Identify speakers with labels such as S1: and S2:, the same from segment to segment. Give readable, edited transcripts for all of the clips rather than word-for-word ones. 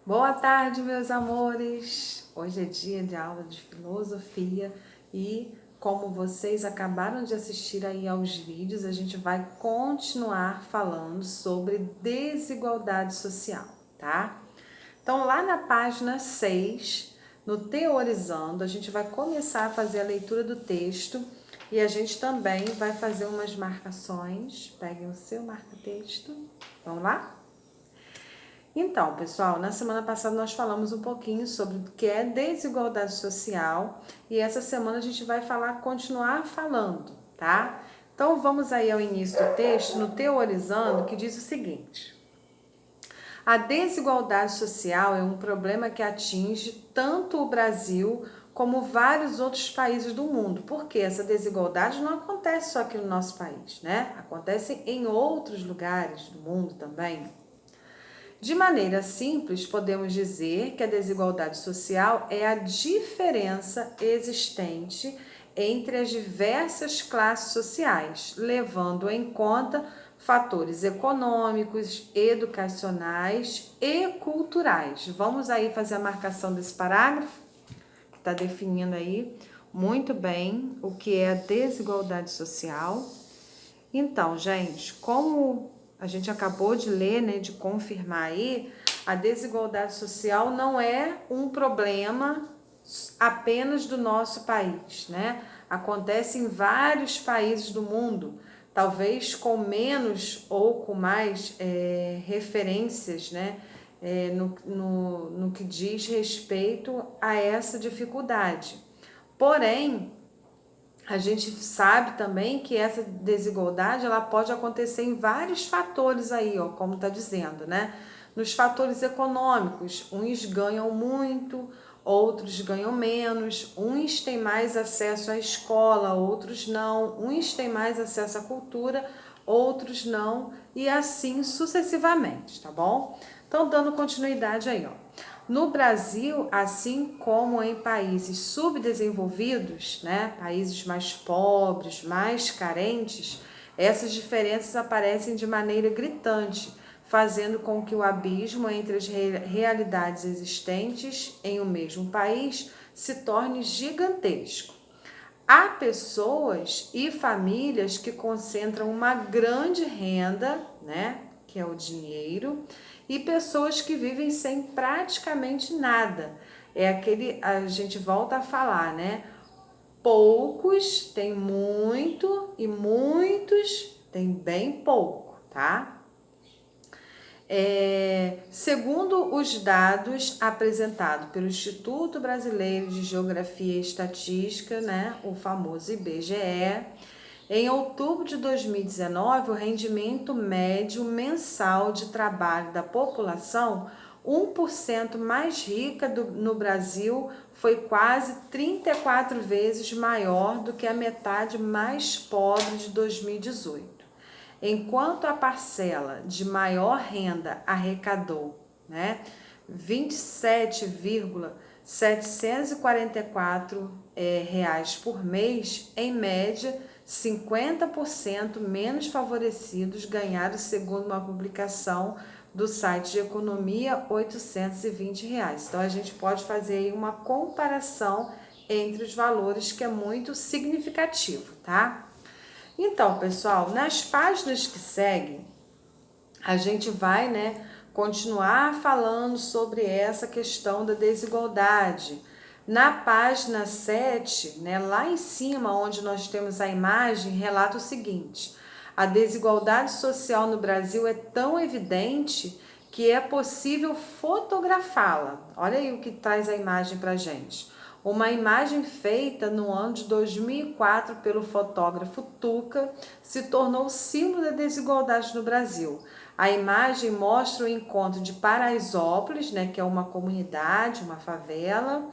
S1: Boa tarde, meus amores! Hoje é dia de aula de filosofia e, como vocês acabaram de assistir aí aos vídeos, a gente vai continuar falando sobre desigualdade social, tá? Então, lá na página 6, no Teorizando, a gente vai começar a fazer a leitura do texto e a gente também vai fazer umas marcações. Peguem o seu marca-texto. Vamos lá? Então, pessoal, na semana passada nós falamos um pouquinho sobre o que é desigualdade social e essa semana a gente vai continuar falando, tá? Então, vamos aí ao início do texto, no Teorizando, que diz o seguinte: a desigualdade social é um problema que atinge tanto o Brasil como vários outros países do mundo, porque essa desigualdade não acontece só aqui no nosso país, né? Acontece em outros lugares do mundo também. De maneira simples, podemos dizer que a desigualdade social é a diferença existente entre as diversas classes sociais, levando em conta fatores econômicos, educacionais e culturais. Vamos aí fazer a marcação desse parágrafo, que está definindo aí muito bem o que é a desigualdade social. Então, gente, como a gente acabou de ler, né, de confirmar aí, a desigualdade social não é um problema apenas do nosso país, né? Acontece em vários países do mundo, talvez com menos ou com mais referências, né? No que diz respeito a essa dificuldade. Porém, a gente sabe também que essa desigualdade ela pode acontecer em vários fatores aí, ó, como está dizendo, né? Nos fatores econômicos, uns ganham muito, outros ganham menos, uns têm mais acesso à escola, outros não, uns têm mais acesso à cultura, outros não, e assim sucessivamente, tá bom? Então, dando continuidade aí, ó. No Brasil, assim como em países subdesenvolvidos, né, países mais pobres, mais carentes, essas diferenças aparecem de maneira gritante, fazendo com que o abismo entre as realidades existentes em um mesmo país se torne gigantesco. Há pessoas e famílias que concentram uma grande renda, né, que é o dinheiro, e pessoas que vivem sem praticamente nada. É aquele, a gente volta a falar, né? Poucos têm muito e muitos têm bem pouco, tá? Segundo os dados apresentados pelo Instituto Brasileiro de Geografia e Estatística, né, o famoso IBGE, em outubro de 2019, o rendimento médio mensal de trabalho da população 1% mais rica no Brasil foi quase 34 vezes maior do que a metade mais pobre de 2018. Enquanto a parcela de maior renda arrecadou, né, 27,744 reais por mês, em média, 50% menos favorecidos ganharam, segundo uma publicação do site de economia, 820 reais. Então, a gente pode fazer aí uma comparação entre os valores que é muito significativo, tá? Então, pessoal, nas páginas que seguem, a gente vai, né, continuar falando sobre essa questão da desigualdade. Na página 7, né, lá em cima, onde nós temos a imagem, relata o seguinte: a desigualdade social no Brasil é tão evidente que é possível fotografá-la. Olha aí o que traz a imagem para a gente. Uma imagem feita no ano de 2004 pelo fotógrafo Tuca se tornou símbolo da desigualdade no Brasil. A imagem mostra o encontro de Paraisópolis, né, que é uma comunidade, uma favela,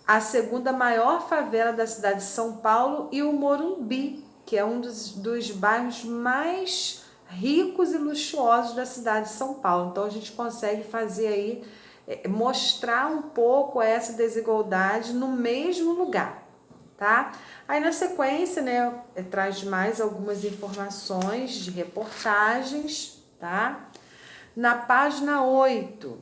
S1: a segunda maior favela da cidade de São Paulo, e o Morumbi, que é um dos bairros mais ricos e luxuosos da cidade de São Paulo. Então a gente consegue fazer aí, mostrar um pouco essa desigualdade no mesmo lugar, tá? Aí na sequência, né, traz mais algumas informações de reportagens, tá? Na página 8,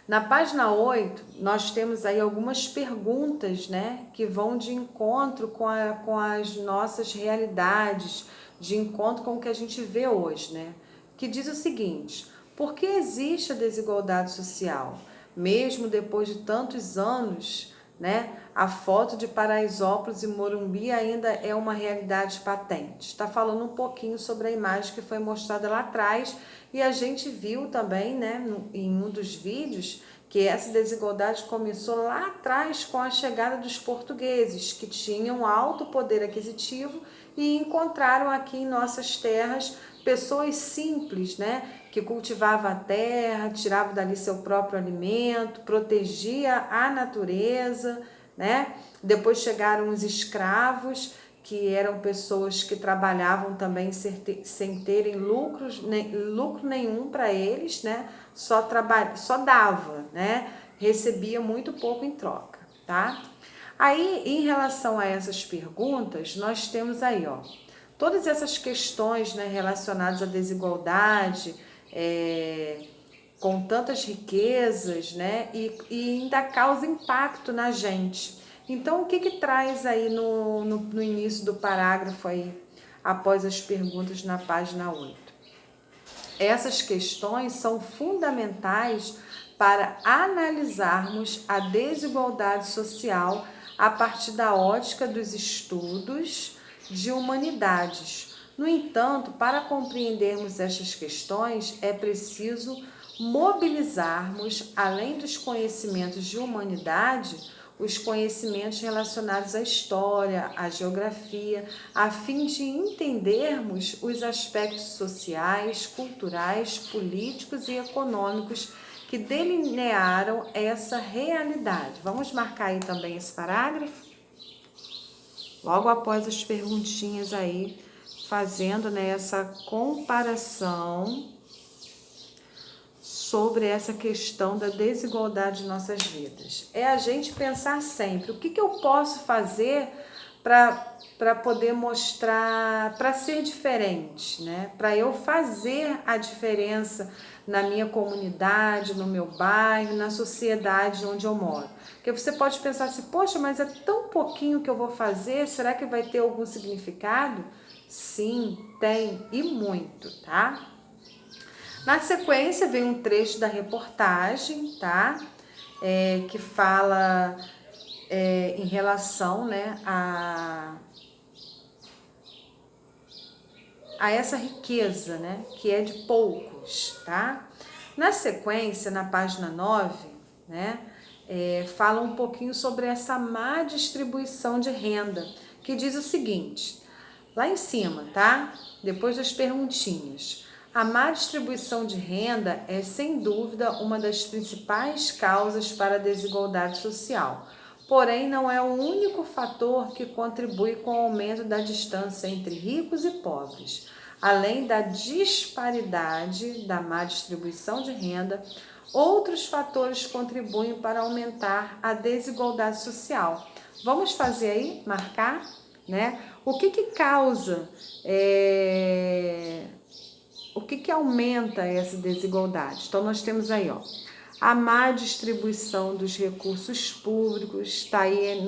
S1: Na página 8, nós temos aí algumas perguntas, né, que vão de encontro com as nossas realidades, de encontro com o que a gente vê hoje, né? Que diz o seguinte: por que existe a desigualdade social? Mesmo depois de tantos anos, né, a foto de Paraisópolis e Morumbi ainda é uma realidade patente. Está falando um pouquinho sobre a imagem que foi mostrada lá atrás, e a gente viu também, né, em um dos vídeos, que essa desigualdade começou lá atrás com a chegada dos portugueses, que tinham alto poder aquisitivo e encontraram aqui em nossas terras pessoas simples, né, que cultivavam a terra, tiravam dali seu próprio alimento, protegia a natureza, né? Depois chegaram os escravos, que eram pessoas que trabalhavam também sem terem lucro nenhum para eles, né? Só dava, né? Recebia muito pouco em troca, tá? Aí, em relação a essas perguntas, nós temos aí, ó, todas essas questões, né, relacionadas à desigualdade, com tantas riquezas, né, e ainda causa impacto na gente. Então, o que traz aí no início do parágrafo aí, após as perguntas na página 8? Essas questões são fundamentais para analisarmos a desigualdade social a partir da ótica dos estudos de humanidades. No entanto, para compreendermos estas questões, é preciso mobilizarmos, além dos conhecimentos de humanidade, os conhecimentos relacionados à história, à geografia, a fim de entendermos os aspectos sociais, culturais, políticos e econômicos que delinearam essa realidade. Vamos marcar aí também esse parágrafo? Logo após as perguntinhas aí, fazendo, né, essa comparação sobre essa questão da desigualdade em nossas vidas. É a gente pensar sempre, o que eu posso fazer para poder mostrar, para ser diferente, né? Para eu fazer a diferença na minha comunidade, no meu bairro, na sociedade onde eu moro. Porque você pode pensar assim, poxa, mas é tão pouquinho que eu vou fazer, será que vai ter algum significado? Sim, tem, e muito, tá? Na sequência vem um trecho da reportagem, tá? Que fala em relação, né, a essa riqueza, né, que é de poucos, tá? Na sequência, na página 9, né, fala um pouquinho sobre essa má distribuição de renda, que diz o seguinte, lá em cima, tá? Depois das perguntinhas. A má distribuição de renda é, sem dúvida, uma das principais causas para a desigualdade social. Porém, não é o único fator que contribui com o aumento da distância entre ricos e pobres. Além da disparidade da má distribuição de renda, outros fatores contribuem para aumentar a desigualdade social. Vamos fazer aí, marcar, né? O que causa, o que aumenta essa desigualdade? Então, nós temos aí, ó, a má distribuição dos recursos públicos, está aí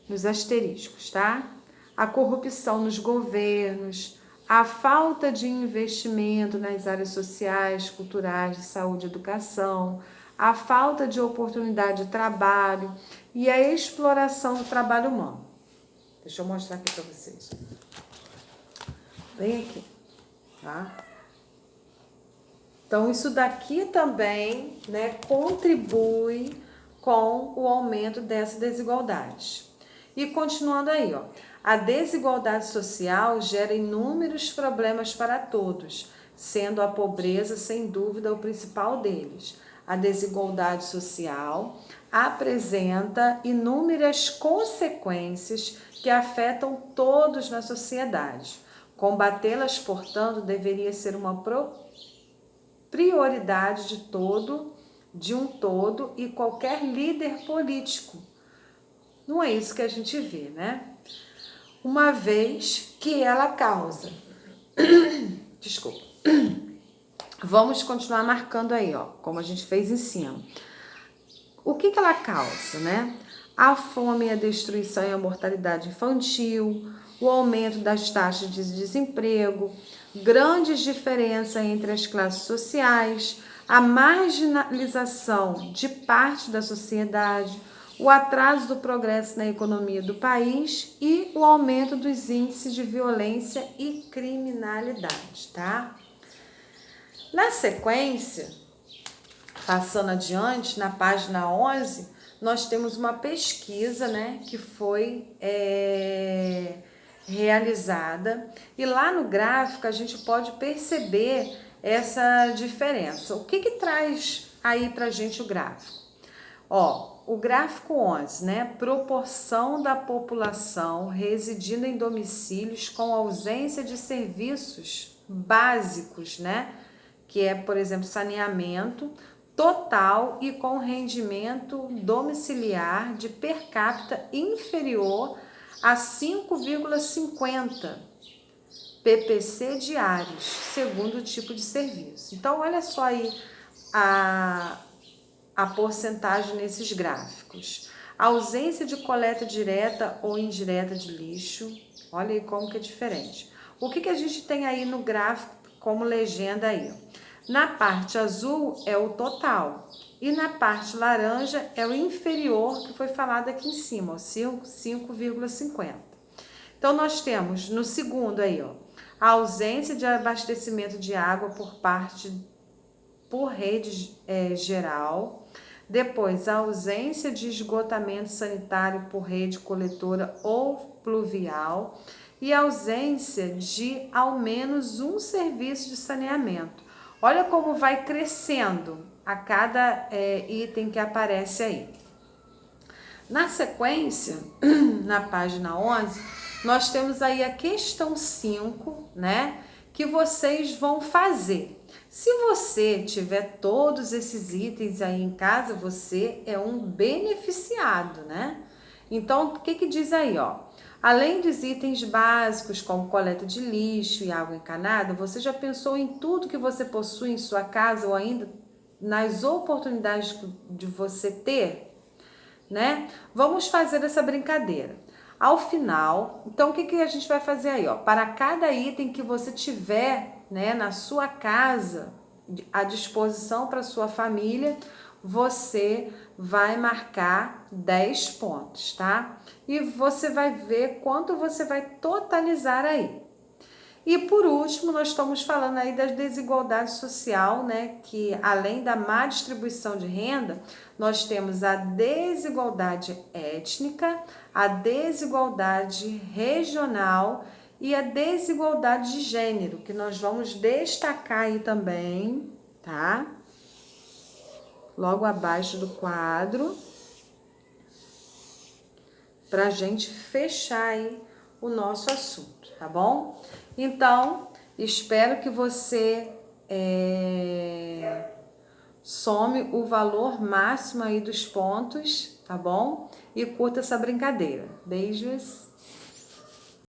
S1: nos asteriscos, tá? A corrupção nos governos, a falta de investimento nas áreas sociais, culturais, de saúde e educação, a falta de oportunidade de trabalho e a exploração do trabalho humano. Deixa eu mostrar aqui para vocês. Vem aqui, tá? Então, isso daqui também, né, contribui com o aumento dessa desigualdade. E continuando aí, ó, a desigualdade social gera inúmeros problemas para todos, sendo a pobreza, sem dúvida, o principal deles. A desigualdade social apresenta inúmeras consequências que afetam todos na sociedade. Combatê-las, portanto, deveria ser uma prioridade de um todo e qualquer líder político. Não é isso que a gente vê, né? Uma vez que ela causa, desculpa, Vamos continuar marcando aí, ó, como a gente fez em cima. O que ela causa, né? A fome, a destruição e a mortalidade infantil, o aumento das taxas de desemprego, grandes diferenças entre as classes sociais, a marginalização de parte da sociedade, o atraso do progresso na economia do país e o aumento dos índices de violência e criminalidade, tá? Na sequência, passando adiante, na página 11, nós temos uma pesquisa, né, que foi realizada, e lá no gráfico a gente pode perceber essa diferença. O que traz aí pra gente o gráfico? Ó, o gráfico 11, né, proporção da população residindo em domicílios com ausência de serviços básicos, né, que é, por exemplo, saneamento total e com rendimento domiciliar de per capita inferior a 5,50 PPC diários, segundo o tipo de serviço. Então, olha só aí a porcentagem nesses gráficos. A ausência de coleta direta ou indireta de lixo, olha aí como que é diferente. O que a gente tem aí no gráfico como legenda aí? Na parte azul é o total e na parte laranja é o inferior, que foi falado aqui em cima, 5,50. Então, nós temos no segundo aí, ó, a ausência de abastecimento de água por rede geral. Depois, a ausência de esgotamento sanitário por rede coletora ou pluvial e a ausência de ao menos um serviço de saneamento. Olha como vai crescendo a cada item que aparece aí. Na sequência, na página 11, nós temos aí a questão 5, né, que vocês vão fazer. Se você tiver todos esses itens aí em casa, você é um beneficiado, né? Então, o que diz aí, ó? Além dos itens básicos, como coleta de lixo e água encanada, você já pensou em tudo que você possui em sua casa ou ainda nas oportunidades de você ter, né? Vamos fazer essa brincadeira. Ao final, então o que a gente vai fazer aí, ó? Para cada item que você tiver, né, na sua casa, à disposição para sua família, você vai marcar 10 pontos, tá? E você vai ver quanto você vai totalizar aí. E por último, nós estamos falando aí da desigualdade social, né? Que além da má distribuição de renda, nós temos a desigualdade étnica, a desigualdade regional e a desigualdade de gênero, que nós vamos destacar aí também, tá? Logo abaixo do quadro, para a gente fechar aí o nosso assunto, tá bom? Então, espero que você some o valor máximo aí dos pontos, tá bom? E curta essa brincadeira. Beijos!